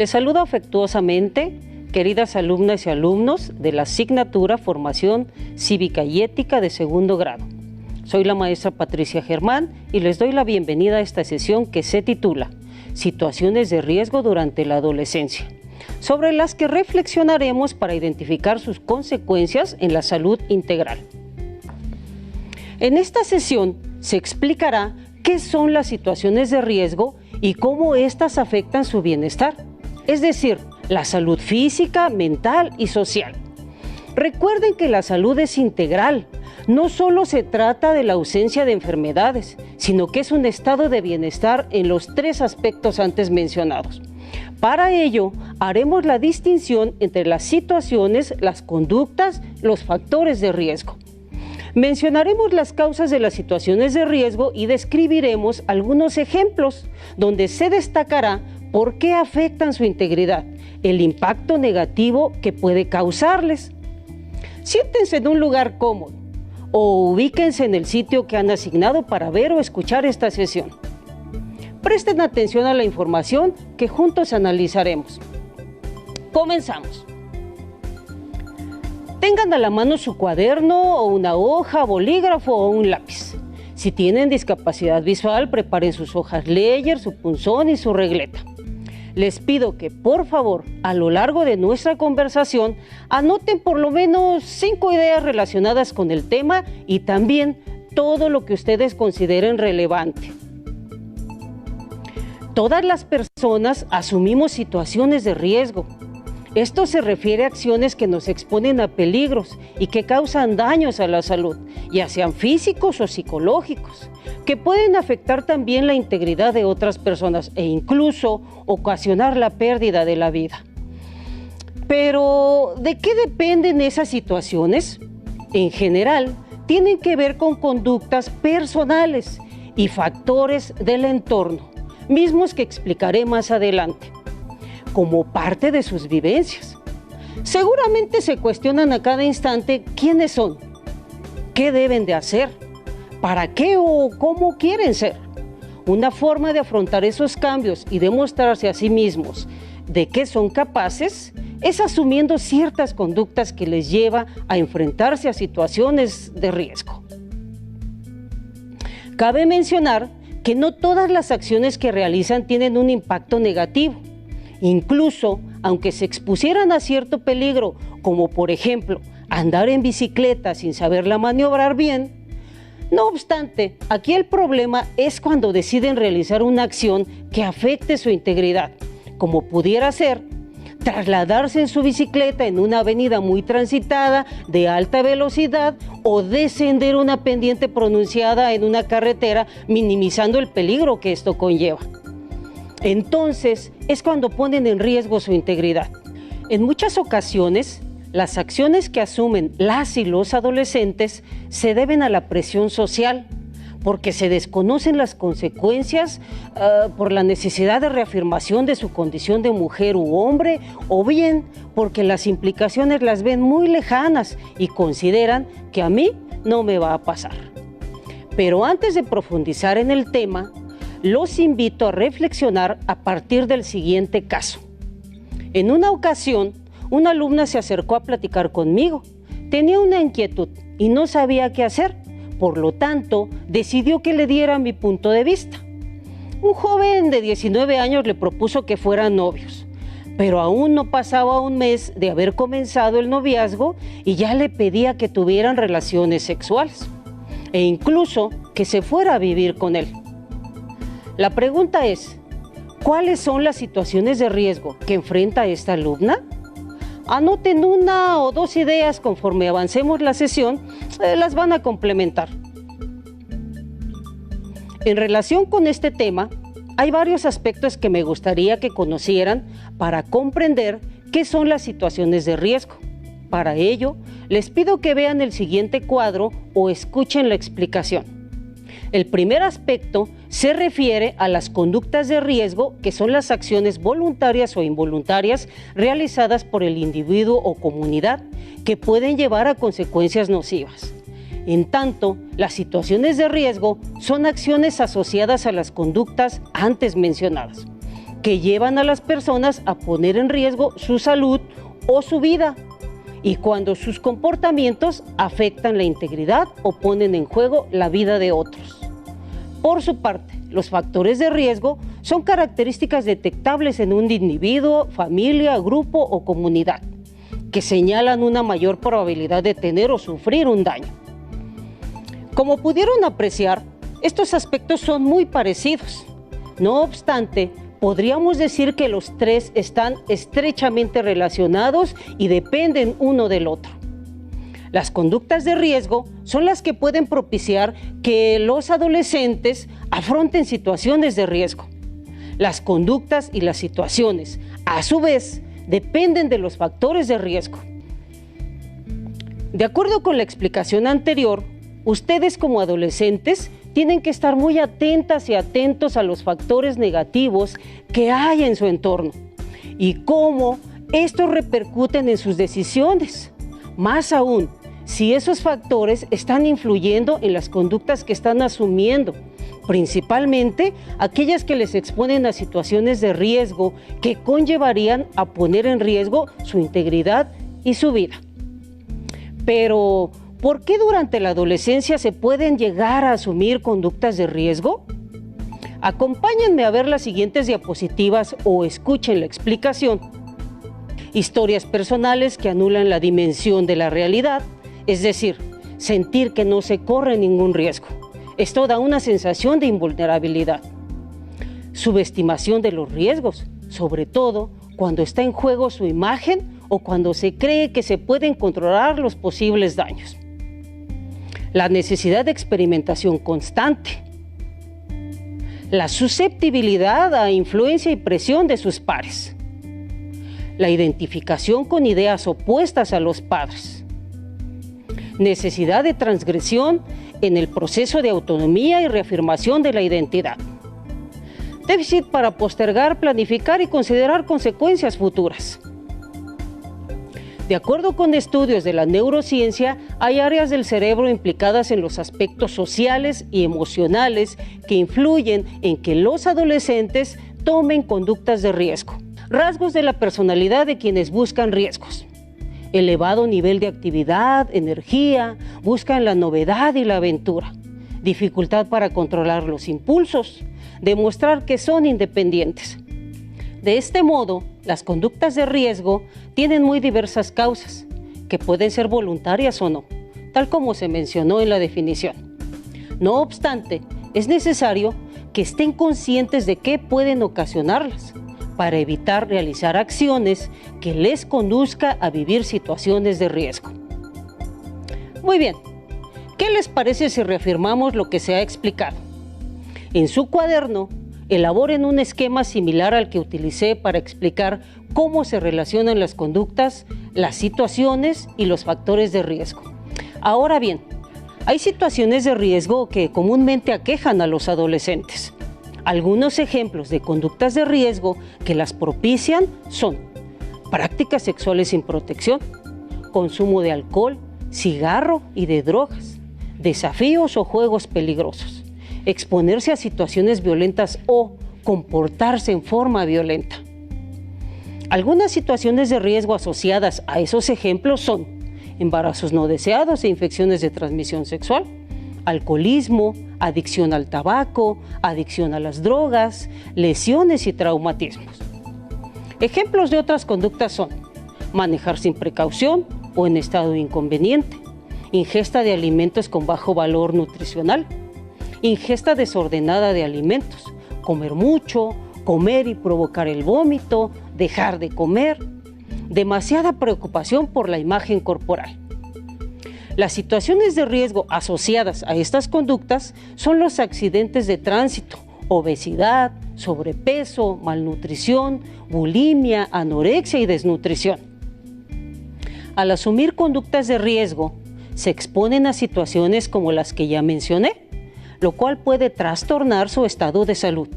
Les saludo afectuosamente, queridas alumnas y alumnos de la asignatura Formación Cívica y Ética de segundo grado. Soy la maestra Patricia Germán y les doy la bienvenida a esta sesión que se titula Situaciones de riesgo durante la adolescencia, sobre las que reflexionaremos para identificar sus consecuencias en la salud integral. En esta sesión se explicará qué son las situaciones de riesgo y cómo éstas afectan su bienestar, es decir, la salud física, mental y social. Recuerden que la salud es integral. No solo se trata de la ausencia de enfermedades, sino que es un estado de bienestar en los tres aspectos antes mencionados. Para ello, haremos la distinción entre las situaciones, las conductas, los factores de riesgo. Mencionaremos las causas de las situaciones de riesgo y describiremos algunos ejemplos donde se destacará por qué afectan su integridad, el impacto negativo que puede causarles. Siéntense en un lugar cómodo o ubíquense en el sitio que han asignado para ver o escuchar esta sesión. Presten atención a la información que juntos analizaremos. Comenzamos. Tengan a la mano su cuaderno o una hoja, bolígrafo o un lápiz. Si tienen discapacidad visual, preparen sus hojas Ledger, su punzón y su regleta. Les pido que, por favor, a lo largo de nuestra conversación, anoten por lo menos 5 ideas relacionadas con el tema y también todo lo que ustedes consideren relevante. Todas las personas asumimos situaciones de riesgo. Esto se refiere a acciones que nos exponen a peligros y que causan daños a la salud, ya sean físicos o psicológicos, que pueden afectar también la integridad de otras personas e incluso ocasionar la pérdida de la vida. Pero, ¿de qué dependen esas situaciones? En general, tienen que ver con conductas personales y factores del entorno, mismos que explicaré más adelante, como parte de sus vivencias. Seguramente se cuestionan a cada instante quiénes son, qué deben de hacer, para qué o cómo quieren ser. Una forma de afrontar esos cambios y demostrarse a sí mismos de qué son capaces es asumiendo ciertas conductas que les lleva a enfrentarse a situaciones de riesgo. Cabe mencionar que no todas las acciones que realizan tienen un impacto negativo. Incluso, aunque se expusieran a cierto peligro, como por ejemplo, andar en bicicleta sin saberla maniobrar bien, no obstante, aquí el problema es cuando deciden realizar una acción que afecte su integridad, como pudiera ser trasladarse en su bicicleta en una avenida muy transitada, de alta velocidad, o descender una pendiente pronunciada en una carretera, minimizando el peligro que esto conlleva. Entonces, es cuando ponen en riesgo su integridad. En muchas ocasiones, las acciones que asumen las y los adolescentes se deben a la presión social, porque se desconocen las consecuencias por la necesidad de reafirmación de su condición de mujer u hombre, o bien porque las implicaciones las ven muy lejanas y consideran que a mí no me va a pasar. Pero antes de profundizar en el tema, los invito a reflexionar a partir del siguiente caso. En una ocasión, una alumna se acercó a platicar conmigo. Tenía una inquietud y no sabía qué hacer. Por lo tanto, decidió que le diera mi punto de vista. Un joven de 19 años le propuso que fueran novios, pero aún no pasaba un mes de haber comenzado el noviazgo y ya le pedía que tuvieran relaciones sexuales e incluso que se fuera a vivir con él. La pregunta es, ¿cuáles son las situaciones de riesgo que enfrenta esta alumna? Anoten 1 o 2 ideas conforme avancemos la sesión, las van a complementar. En relación con este tema, hay varios aspectos que me gustaría que conocieran para comprender qué son las situaciones de riesgo. Para ello, les pido que vean el siguiente cuadro o escuchen la explicación. El primer aspecto se refiere a las conductas de riesgo, que son las acciones voluntarias o involuntarias realizadas por el individuo o comunidad que pueden llevar a consecuencias nocivas. En tanto, las situaciones de riesgo son acciones asociadas a las conductas antes mencionadas. que llevan a las personas a poner en riesgo su salud o su vida, y cuando sus comportamientos afectan la integridad o ponen en juego la vida de otros. Por su parte, los factores de riesgo son características detectables en un individuo, familia, grupo o comunidad, que señalan una mayor probabilidad de tener o sufrir un daño. Como pudieron apreciar, estos aspectos son muy parecidos. No obstante, podríamos decir que los tres están estrechamente relacionados y dependen uno del otro. Las conductas de riesgo son las que pueden propiciar que los adolescentes afronten situaciones de riesgo. Las conductas y las situaciones, a su vez, dependen de los factores de riesgo. De acuerdo con la explicación anterior, ustedes como adolescentes tienen que estar muy atentas y atentos a los factores negativos que hay en su entorno y cómo estos repercuten en sus decisiones. Más aún, si esos factores están influyendo en las conductas que están asumiendo, principalmente aquellas que les exponen a situaciones de riesgo que conllevarían a poner en riesgo su integridad y su vida. Pero, ¿por qué durante la adolescencia se pueden llegar a asumir conductas de riesgo? Acompáñenme a ver las siguientes diapositivas o escuchen la explicación. Historias personales que anulan la dimensión de la realidad, es decir, sentir que no se corre ningún riesgo. Esto da una sensación de invulnerabilidad. Subestimación de los riesgos, sobre todo cuando está en juego su imagen o cuando se cree que se pueden controlar los posibles daños. La necesidad de experimentación constante. La susceptibilidad a influencia y presión de sus pares. La identificación con ideas opuestas a los padres. Necesidad de transgresión en el proceso de autonomía y reafirmación de la identidad. Déficit para postergar, planificar y considerar consecuencias futuras. De acuerdo con estudios de la neurociencia, hay áreas del cerebro implicadas en los aspectos sociales y emocionales que influyen en que los adolescentes tomen conductas de riesgo. Rasgos de la personalidad de quienes buscan riesgos. Elevado nivel de actividad, energía, buscan la novedad y la aventura. Dificultad para controlar los impulsos, demostrar que son independientes. De este modo, las conductas de riesgo tienen muy diversas causas, que pueden ser voluntarias o no, tal como se mencionó en la definición. No obstante, es necesario que estén conscientes de qué pueden ocasionarlas, para evitar realizar acciones que les conduzca a vivir situaciones de riesgo. Muy bien, ¿qué les parece si reafirmamos lo que se ha explicado? En su cuaderno, elaboren un esquema similar al que utilicé para explicar cómo se relacionan las conductas, las situaciones y los factores de riesgo. Ahora bien, hay situaciones de riesgo que comúnmente aquejan a los adolescentes. Algunos ejemplos de conductas de riesgo que las propician son prácticas sexuales sin protección, consumo de alcohol, cigarro y de drogas, desafíos o juegos peligrosos, exponerse a situaciones violentas o comportarse en forma violenta. Algunas situaciones de riesgo asociadas a esos ejemplos son embarazos no deseados e infecciones de transmisión sexual, alcoholismo, adicción al tabaco, adicción a las drogas, lesiones y traumatismos. Ejemplos de otras conductas son manejar sin precaución o en estado inconveniente, ingesta de alimentos con bajo valor nutricional, ingesta desordenada de alimentos, comer mucho, comer y provocar el vómito, dejar de comer, demasiada preocupación por la imagen corporal. Las situaciones de riesgo asociadas a estas conductas son los accidentes de tránsito, obesidad, sobrepeso, malnutrición, bulimia, anorexia y desnutrición. Al asumir conductas de riesgo, se exponen a situaciones como las que ya mencioné, lo cual puede trastornar su estado de salud,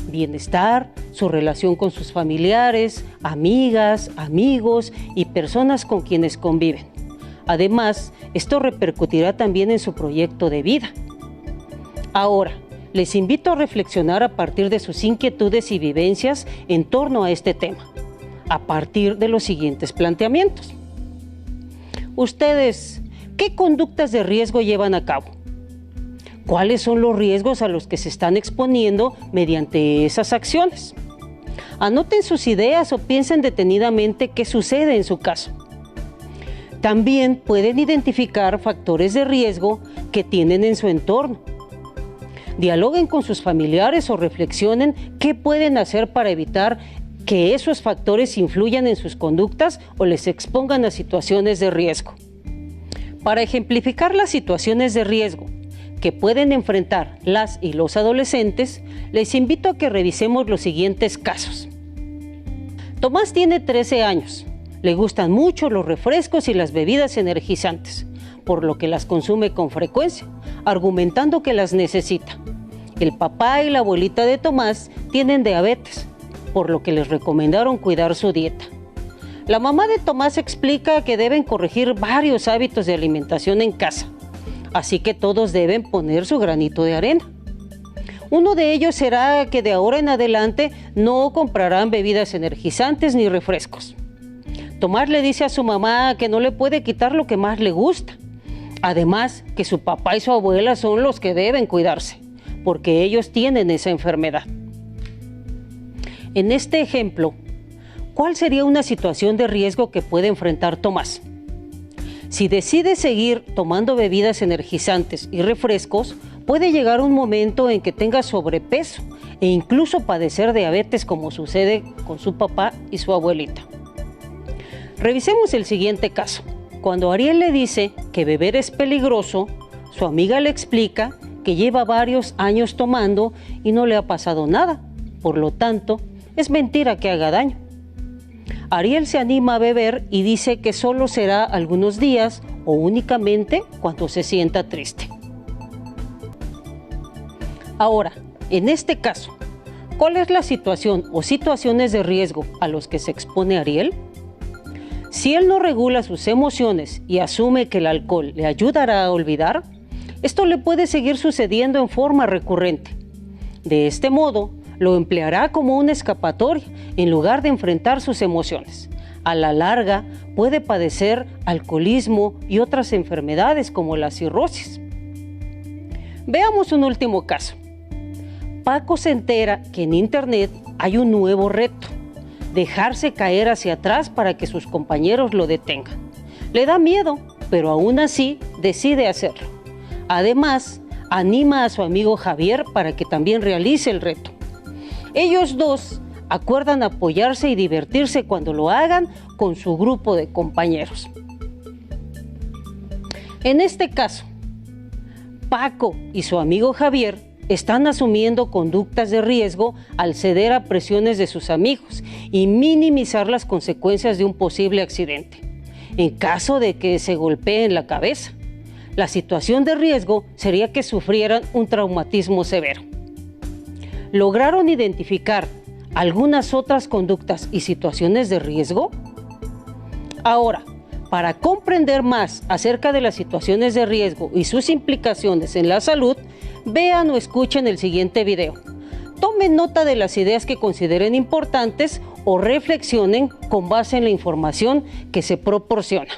bienestar, su relación con sus familiares, amigas, amigos y personas con quienes conviven. Además, esto repercutirá también en su proyecto de vida. Ahora, les invito a reflexionar a partir de sus inquietudes y vivencias en torno a este tema, a partir de los siguientes planteamientos. Ustedes, ¿qué conductas de riesgo llevan a cabo? ¿Cuáles son los riesgos a los que se están exponiendo mediante esas acciones? Anoten sus ideas o piensen detenidamente qué sucede en su caso. También pueden identificar factores de riesgo que tienen en su entorno. Dialoguen con sus familiares o reflexionen qué pueden hacer para evitar que esos factores influyan en sus conductas o les expongan a situaciones de riesgo. Para ejemplificar las situaciones de riesgo que pueden enfrentar las y los adolescentes, les invito a que revisemos los siguientes casos. Tomás tiene 13 años. Le gustan mucho los refrescos y las bebidas energizantes, por lo que las consume con frecuencia, argumentando que las necesita. El papá y la abuelita de Tomás tienen diabetes, por lo que les recomendaron cuidar su dieta. La mamá de Tomás explica que deben corregir varios hábitos de alimentación en casa, así que todos deben poner su granito de arena. Uno de ellos será que de ahora en adelante no comprarán bebidas energizantes ni refrescos. Tomás le dice a su mamá que no le puede quitar lo que más le gusta. Además, que su papá y su abuela son los que deben cuidarse, porque ellos tienen esa enfermedad. En este ejemplo, ¿cuál sería una situación de riesgo que puede enfrentar Tomás? Si decide seguir tomando bebidas energizantes y refrescos, puede llegar un momento en que tenga sobrepeso e incluso padecer diabetes, como sucede con su papá y su abuelita. Revisemos el siguiente caso. Cuando Ariel le dice que beber es peligroso, su amiga le explica que lleva varios años tomando y no le ha pasado nada. Por lo tanto, es mentira que haga daño. Ariel se anima a beber y dice que solo será algunos días o únicamente cuando se sienta triste. Ahora, en este caso, ¿cuál es la situación o situaciones de riesgo a los que se expone Ariel? Si él no regula sus emociones y asume que el alcohol le ayudará a olvidar, esto le puede seguir sucediendo en forma recurrente. De este modo, lo empleará como una escapatoria en lugar de enfrentar sus emociones. A la larga, puede padecer alcoholismo y otras enfermedades como la cirrosis. Veamos un último caso. Paco se entera que en internet hay un nuevo reto: dejarse caer hacia atrás para que sus compañeros lo detengan. Le da miedo, pero aún así decide hacerlo. Además, anima a su amigo Javier para que también realice el reto. Ellos dos acuerdan apoyarse y divertirse cuando lo hagan con su grupo de compañeros. En este caso, Paco y su amigo Javier están asumiendo conductas de riesgo al ceder a presiones de sus amigos y minimizar las consecuencias de un posible accidente. En caso de que se golpeen la cabeza, la situación de riesgo sería que sufrieran un traumatismo severo. ¿Lograron identificar algunas otras conductas y situaciones de riesgo? Ahora, para comprender más acerca de las situaciones de riesgo y sus implicaciones en la salud, vean o escuchen el siguiente video. Tomen nota de las ideas que consideren importantes o reflexionen con base en la información que se proporciona.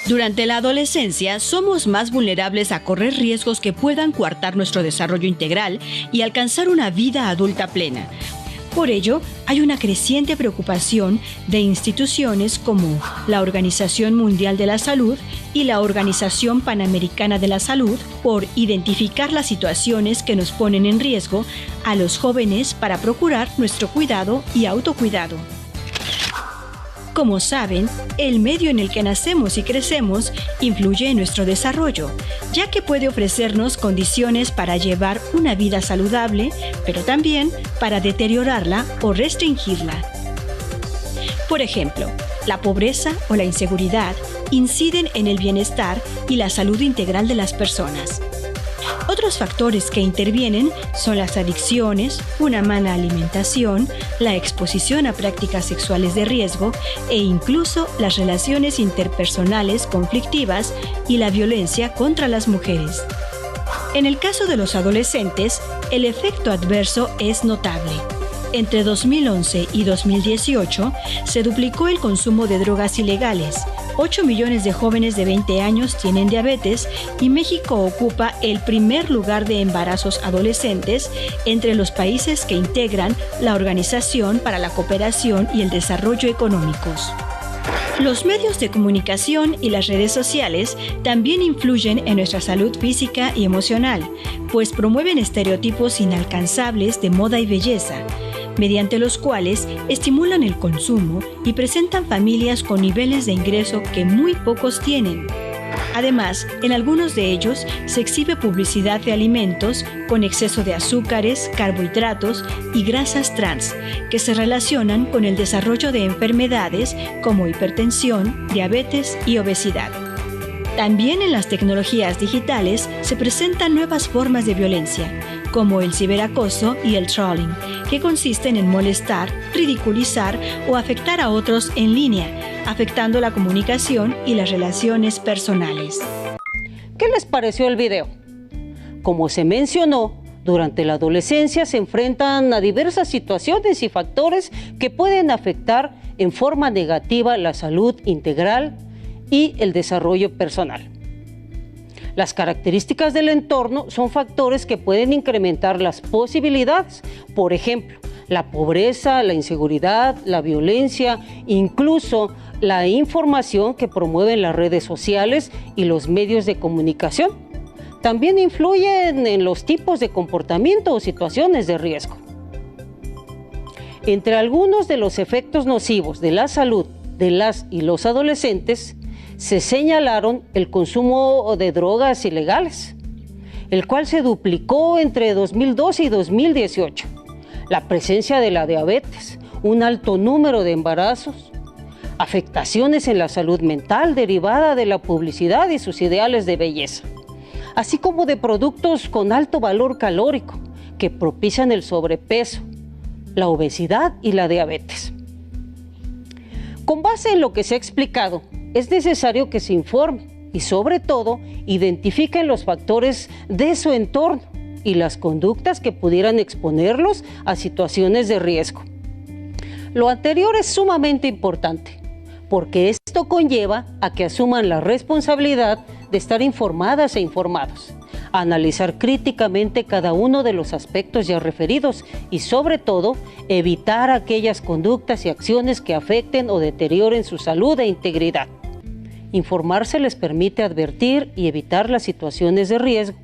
Durante la adolescencia somos más vulnerables a correr riesgos que puedan coartar nuestro desarrollo integral y alcanzar una vida adulta plena. Por ello, hay una creciente preocupación de instituciones como la Organización Mundial de la Salud y la Organización Panamericana de la Salud por identificar las situaciones que nos ponen en riesgo a los jóvenes para procurar nuestro cuidado y autocuidado. Como saben, el medio en el que nacemos y crecemos influye en nuestro desarrollo, ya que puede ofrecernos condiciones para llevar una vida saludable, pero también para deteriorarla o restringirla. Por ejemplo, la pobreza o la inseguridad inciden en el bienestar y la salud integral de las personas. Otros factores que intervienen son las adicciones, una mala alimentación, la exposición a prácticas sexuales de riesgo e incluso las relaciones interpersonales conflictivas y la violencia contra las mujeres. En el caso de los adolescentes, el efecto adverso es notable. Entre 2011 y 2018 se duplicó el consumo de drogas ilegales. 8 millones de jóvenes de 20 años tienen diabetes y México ocupa el primer lugar de embarazos adolescentes entre los países que integran la Organización para la Cooperación y el Desarrollo Económicos. Los medios de comunicación y las redes sociales también influyen en nuestra salud física y emocional, pues promueven estereotipos inalcanzables de moda y belleza, mediante los cuales estimulan el consumo y presentan familias con niveles de ingreso que muy pocos tienen. Además, en algunos de ellos se exhibe publicidad de alimentos con exceso de azúcares, carbohidratos y grasas trans, que se relacionan con el desarrollo de enfermedades como hipertensión, diabetes y obesidad. También en las tecnologías digitales se presentan nuevas formas de violencia, como el ciberacoso y el trolling, que consisten en molestar, ridiculizar o afectar a otros en línea, afectando la comunicación y las relaciones personales. ¿Qué les pareció el video? Como se mencionó, durante la adolescencia se enfrentan a diversas situaciones y factores que pueden afectar en forma negativa la salud integral y el desarrollo personal. Las características del entorno son factores que pueden incrementar las posibilidades, por ejemplo, la pobreza, la inseguridad, la violencia, incluso la información que promueven las redes sociales y los medios de comunicación. También influyen en los tipos de comportamiento o situaciones de riesgo. Entre algunos de los efectos nocivos de la salud de las y los adolescentes, se señalaron el consumo de drogas ilegales, el cual se duplicó entre 2012 y 2018, la presencia de la diabetes, un alto número de embarazos, afectaciones en la salud mental derivada de la publicidad y sus ideales de belleza, así como de productos con alto valor calórico que propician el sobrepeso, la obesidad y la diabetes. Con base en lo que se ha explicado, es necesario que se informe y, sobre todo, identifiquen los factores de su entorno y las conductas que pudieran exponerlos a situaciones de riesgo. Lo anterior es sumamente importante, porque esto conlleva a que asuman la responsabilidad de estar informadas e informados, a analizar críticamente cada uno de los aspectos ya referidos y, sobre todo, evitar aquellas conductas y acciones que afecten o deterioren su salud e integridad. Informarse les permite advertir y evitar las situaciones de riesgo.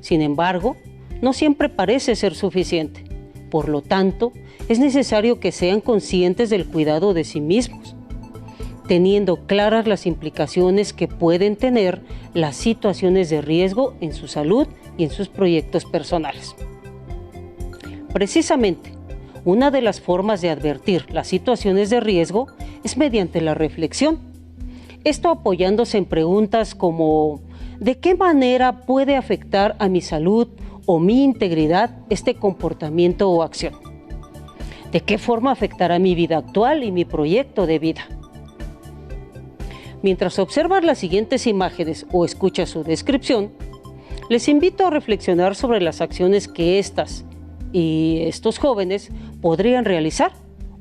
Sin embargo, no siempre parece ser suficiente. Por lo tanto, es necesario que sean conscientes del cuidado de sí mismos, teniendo claras las implicaciones que pueden tener las situaciones de riesgo en su salud y en sus proyectos personales. Precisamente, una de las formas de advertir las situaciones de riesgo es mediante la reflexión. Esto apoyándose en preguntas como: ¿de qué manera puede afectar a mi salud o mi integridad este comportamiento o acción? ¿De qué forma afectará mi vida actual y mi proyecto de vida? Mientras observan las siguientes imágenes o escucha su descripción, les invito a reflexionar sobre las acciones que estas y estos jóvenes podrían realizar,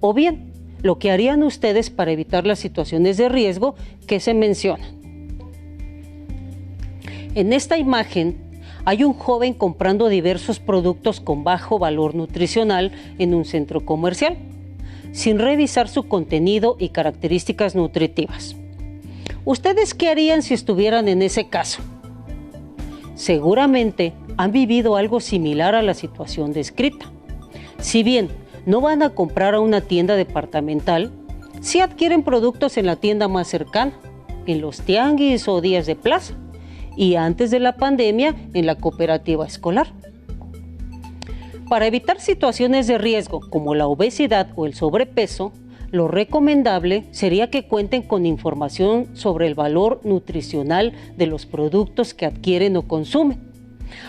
o bien lo que harían ustedes para evitar las situaciones de riesgo que se mencionan. En esta imagen hay un joven comprando diversos productos con bajo valor nutricional en un centro comercial, sin revisar su contenido y características nutritivas. ¿Ustedes qué harían si estuvieran en ese caso? Seguramente han vivido algo similar a la situación descrita. Si bien no van a comprar a una tienda departamental, sí adquieren productos en la tienda más cercana, en los tianguis o días de plaza, y antes de la pandemia en la cooperativa escolar. Para evitar situaciones de riesgo como la obesidad o el sobrepeso, lo recomendable sería que cuenten con información sobre el valor nutricional de los productos que adquieren o consumen,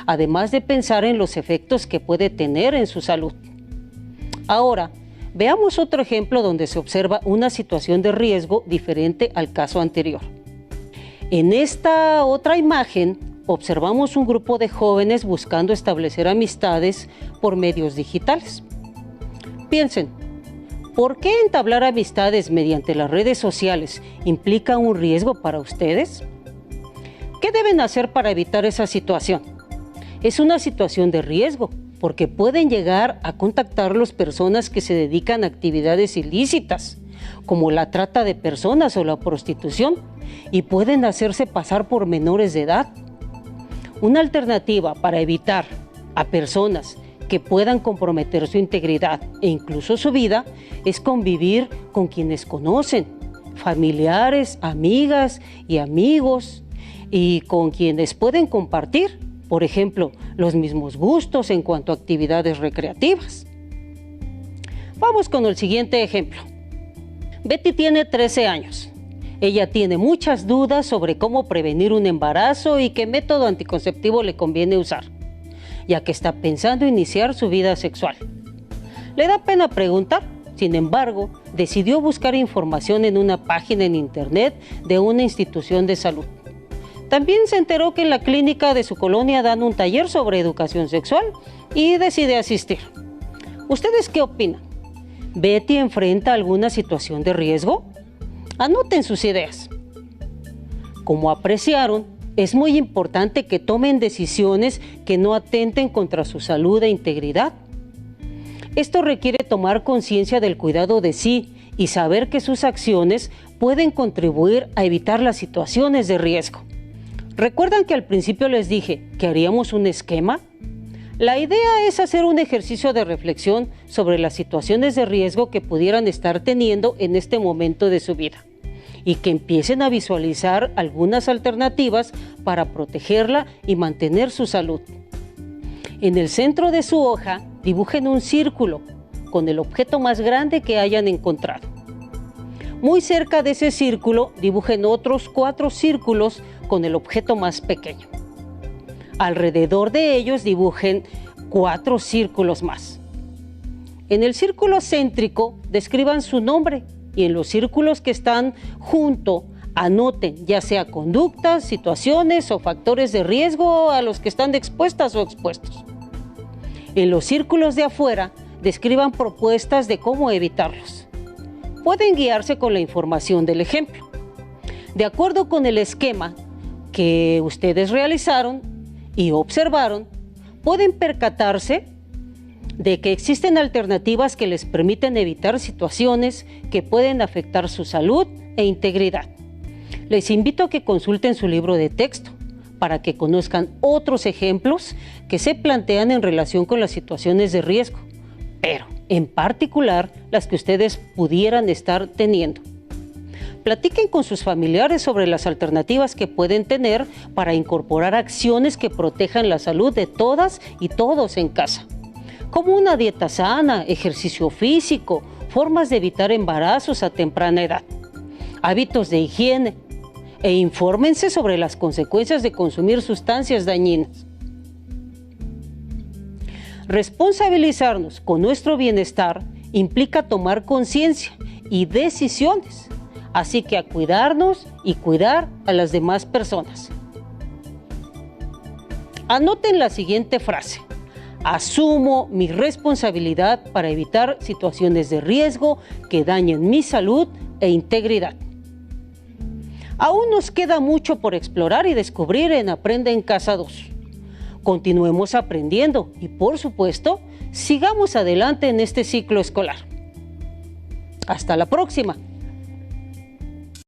además de pensar en los efectos que puede tener en su salud. Ahora, veamos otro ejemplo donde se observa una situación de riesgo diferente al caso anterior. En esta otra imagen observamos un grupo de jóvenes buscando establecer amistades por medios digitales. Piensen, ¿por qué entablar amistades mediante las redes sociales implica un riesgo para ustedes? ¿Qué deben hacer para evitar esa situación? Es una situación de riesgo, porque pueden llegar a contactarlos personas que se dedican a actividades ilícitas, como la trata de personas o la prostitución, y pueden hacerse pasar por menores de edad. Una alternativa para evitar a personas que puedan comprometer su integridad e incluso su vida es convivir con quienes conocen, familiares, amigas y amigos, y con quienes pueden compartir, por ejemplo, los mismos gustos en cuanto a actividades recreativas. Vamos con el siguiente ejemplo. Betty tiene 13 años. Ella tiene muchas dudas sobre cómo prevenir un embarazo y qué método anticonceptivo le conviene usar, ya que está pensando iniciar su vida sexual. Le da pena preguntar, sin embargo, decidió buscar información en una página en internet de una institución de salud. También se enteró que en la clínica de su colonia dan un taller sobre educación sexual y decide asistir. ¿Ustedes qué opinan? ¿Betty enfrenta alguna situación de riesgo? Anoten sus ideas. Como apreciaron, es muy importante que tomen decisiones que no atenten contra su salud e integridad. Esto requiere tomar conciencia del cuidado de sí y saber que sus acciones pueden contribuir a evitar las situaciones de riesgo. ¿Recuerdan que al principio les dije que haríamos un esquema? La idea es hacer un ejercicio de reflexión sobre las situaciones de riesgo que pudieran estar teniendo en este momento de su vida y que empiecen a visualizar algunas alternativas para protegerla y mantener su salud. En el centro de su hoja, dibujen un círculo con el objeto más grande que hayan encontrado. Muy cerca de ese círculo, dibujen otros 4 círculos con el objeto más pequeño. Alrededor de ellos dibujen 4 círculos más. En el círculo céntrico, describan su nombre y en los círculos que están junto, anoten ya sea conductas, situaciones o factores de riesgo a los que están expuestas o expuestos. En los círculos de afuera, describan propuestas de cómo evitarlos. Pueden guiarse con la información del ejemplo. De acuerdo con el esquema que ustedes realizaron y observaron, pueden percatarse de que existen alternativas que les permiten evitar situaciones que pueden afectar su salud e integridad. Les invito a que consulten su libro de texto para que conozcan otros ejemplos que se plantean en relación con las situaciones de riesgo, pero en particular las que ustedes pudieran estar teniendo. Platiquen con sus familiares sobre las alternativas que pueden tener para incorporar acciones que protejan la salud de todas y todos en casa, como una dieta sana, ejercicio físico, formas de evitar embarazos a temprana edad, hábitos de higiene, e infórmense sobre las consecuencias de consumir sustancias dañinas. Responsabilizarnos con nuestro bienestar implica tomar conciencia y decisiones, así que a cuidarnos y cuidar a las demás personas. Anoten la siguiente frase: asumo mi responsabilidad para evitar situaciones de riesgo que dañen mi salud e integridad. Aún nos queda mucho por explorar y descubrir en Aprende en Casa 2. Continuemos aprendiendo y, por supuesto, sigamos adelante en este ciclo escolar. Hasta la próxima.